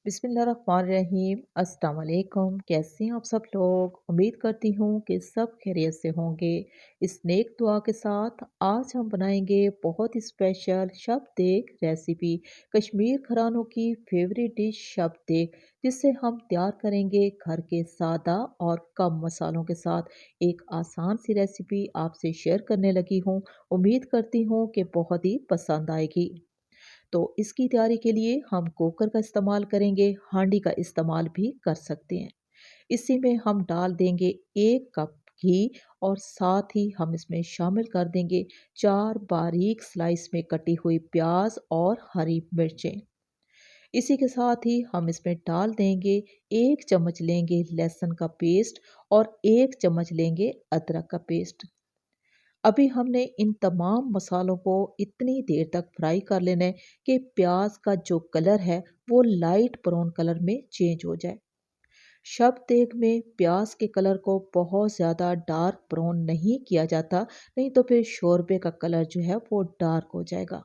बिस्मिल्लाहिर्रहमानिर्रहीम। अस्सलाम वालेकुम। कैसे हैं आप सब लोग? उम्मीद करती हूँ कि सब खैरियत से होंगे। इस नेक दुआ के साथ आज हम बनाएंगे बहुत ही स्पेशल शबदेग रेसिपी, कश्मीर घरानों की फेवरेट डिश शबदेग, जिसे हम तैयार करेंगे घर के सादा और कम मसालों के साथ। एक आसान सी रेसिपी आपसे शेयर करने लगी हूँ। उम्मीद करती हूँ कि बहुत ही पसंद आएगी। तो इसकी तैयारी के लिए हम कुकर का इस्तेमाल करेंगे, हांडी का इस्तेमाल भी कर सकते हैं। इसी में हम डाल देंगे 1 कप घी और साथ ही हम इसमें शामिल कर देंगे 4 बारीक स्लाइस में कटी हुई प्याज और हरी मिर्चें। इसी के साथ ही हम इसमें डाल देंगे 1 चम्मच लेंगे लहसुन का पेस्ट और 1 चम्मच लेंगे अदरक का पेस्ट। अभी हमने इन तमाम मसालों को इतनी देर तक फ्राई कर लेना है कि प्याज का जो कलर है वो लाइट ब्राउन कलर में चेंज हो जाए। शबदेग में प्याज के कलर को बहुत ज़्यादा डार्क ब्राउन नहीं किया जाता, नहीं तो फिर शोरबे का कलर जो है वो डार्क हो जाएगा।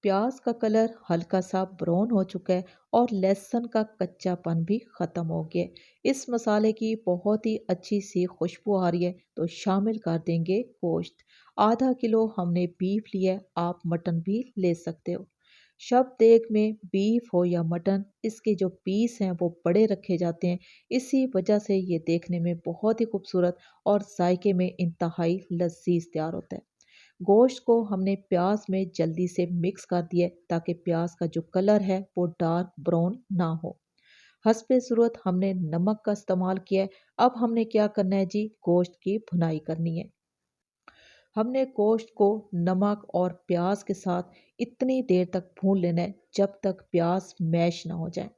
प्याज का कलर हल्का सा ब्राउन हो चुका है और लहसुन का कच्चापन भी ख़त्म हो गया है। इस मसाले की बहुत ही अच्छी सी खुशबू आ रही है, तो शामिल कर देंगे गोश्त। आधा किलो हमने बीफ लिया है, आप मटन भी ले सकते हो। शबदेग में बीफ हो या मटन, इसके जो पीस हैं वो बड़े रखे जाते हैं। इसी वजह से ये देखने में बहुत ही खूबसूरत और जायके में इंतहाई लजीज तैयार होता है। गोश्त को हमने प्याज में जल्दी से मिक्स कर दिया ताकि प्याज का जो कलर है वो डार्क ब्राउन ना हो। हस्बे ज़रूरत हमने नमक का इस्तेमाल किया है। अब हमने क्या करना है जी, गोश्त की भुनाई करनी है। हमने गोश्त को नमक और प्याज के साथ इतनी देर तक भून लेना है जब तक प्याज मैश ना हो जाए।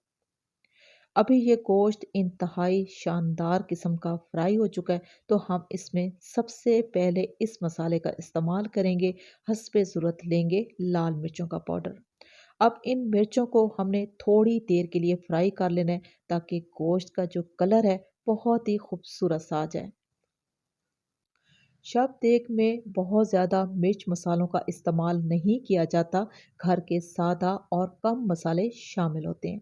अभी ये गोश्त इंतहाई शानदार किस्म का फ्राई हो चुका है, तो हम इसमें सबसे पहले इस मसाले का इस्तेमाल करेंगे। हस्बे ज़रूरत लेंगे लाल मिर्चों का पाउडर। अब इन मिर्चों को हमने थोड़ी देर के लिए फ्राई कर लेना है ताकि गोश्त का जो कलर है बहुत ही खूबसूरत सा आ जाए। शबदेग में बहुत ज़्यादा मिर्च मसालों का इस्तेमाल नहीं किया जाता, घर के सादा और कम मसाले शामिल होते हैं।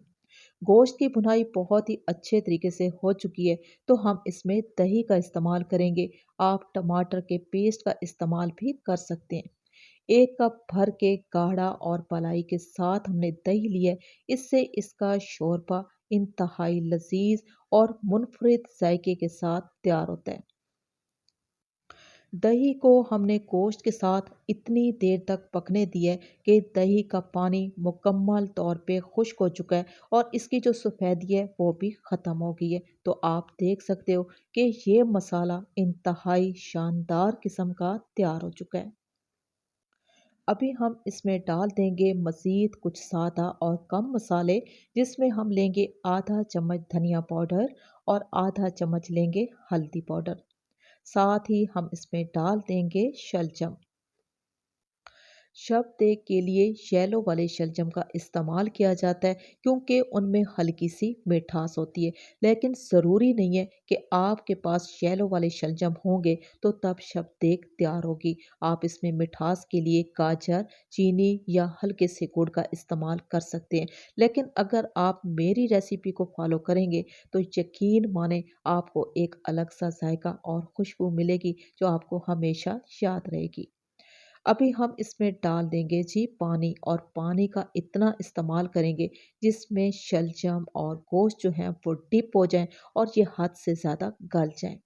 गोश्त की भुनाई बहुत ही अच्छे तरीके से हो चुकी है, तो हम इसमें दही का इस्तेमाल करेंगे। आप टमाटर के पेस्ट का इस्तेमाल भी कर सकते हैं। 1 कप भर के गाढ़ा और पलाई के साथ हमने दही लिया है। इससे इसका शोरबा इंतहाई लजीज और मुनफरिद जायके के साथ तैयार होता है। दही को हमने गोश्त के साथ इतनी देर तक पकने दिया है कि दही का पानी मुकम्मल तौर पे खुश्क हो चुका है और इसकी जो सफ़ेदी है वो भी ख़त्म हो गई है। तो आप देख सकते हो कि ये मसाला इंतहाई शानदार किस्म का तैयार हो चुका है। अभी हम इसमें डाल देंगे मज़ीद कुछ सादा और कम मसाले, जिसमें हम लेंगे आधा चम्मच धनिया पाउडर और आधा चम्मच लेंगे हल्दी पाउडर। साथ ही हम इसमें डाल देंगे शलजम। शबदेग के लिए शैलो वाले शलजम का इस्तेमाल किया जाता है क्योंकि उनमें हल्की सी मिठास होती है, लेकिन ज़रूरी नहीं है कि आपके पास शैलो वाले शलजम होंगे तो तब शबदेग तैयार होगी। आप इसमें मिठास के लिए गाजर, चीनी या हल्के से गुड़ का इस्तेमाल कर सकते हैं। लेकिन अगर आप मेरी रेसिपी को फॉलो करेंगे तो यकीन माने आपको एक अलग सा जायका और खुशबू मिलेगी जो आपको हमेशा याद रहेगी। अभी हम इसमें डाल देंगे जी पानी, और पानी का इतना इस्तेमाल करेंगे जिसमें शलजम और गोश्त जो है वो डिप हो जाएं और ये हद से ज़्यादा गल जाएं।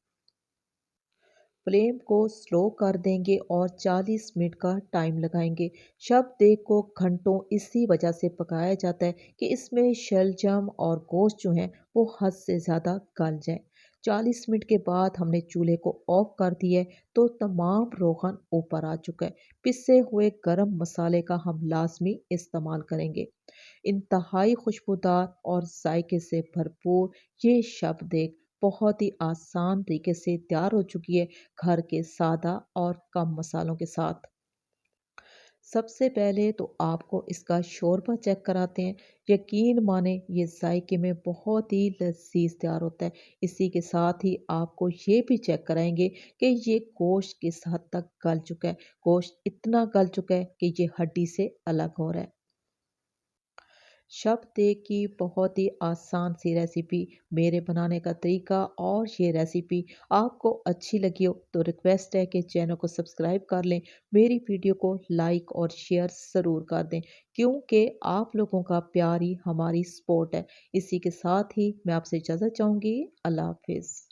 फ्लेम को स्लो कर देंगे और 40 मिनट का टाइम लगाएंगे। शबदेग को घंटों इसी वजह से पकाया जाता है कि इसमें शलजम और गोश्त जो हैं वो हद से ज़्यादा गल जाए। 40 मिनट के बाद हमने चूल्हे को ऑफ कर दिया है, तो तमाम रोगन ऊपर आ चुका है। पिसे हुए गरम मसाले का हम लाजमी इस्तेमाल करेंगे। इंतहाई खुशबूदार और जायके से भरपूर ये शबदेग बहुत ही आसान तरीके से तैयार हो चुकी है, घर के सादा और कम मसालों के साथ। सबसे पहले तो आपको इसका शोरबा चेक कराते हैं। यकीन माने ये जायके में बहुत ही लजीज तैयार होता है। इसी के साथ ही आपको ये भी चेक कराएंगे कि ये गोश्त किस हद तक गल चुका है। गोश्त इतना गल चुका है कि ये हड्डी से अलग हो रहा है। शबदे की बहुत ही आसान सी रेसिपी, मेरे बनाने का तरीका और ये रेसिपी आपको अच्छी लगी हो तो रिक्वेस्ट है कि चैनल को सब्सक्राइब कर लें, मेरी वीडियो को लाइक और शेयर ज़रूर कर दें क्योंकि आप लोगों का प्यार ही हमारी सपोर्ट है। इसी के साथ ही मैं आपसे इजाज़त चाहूँगी। अल्लाह हाफ़िज़।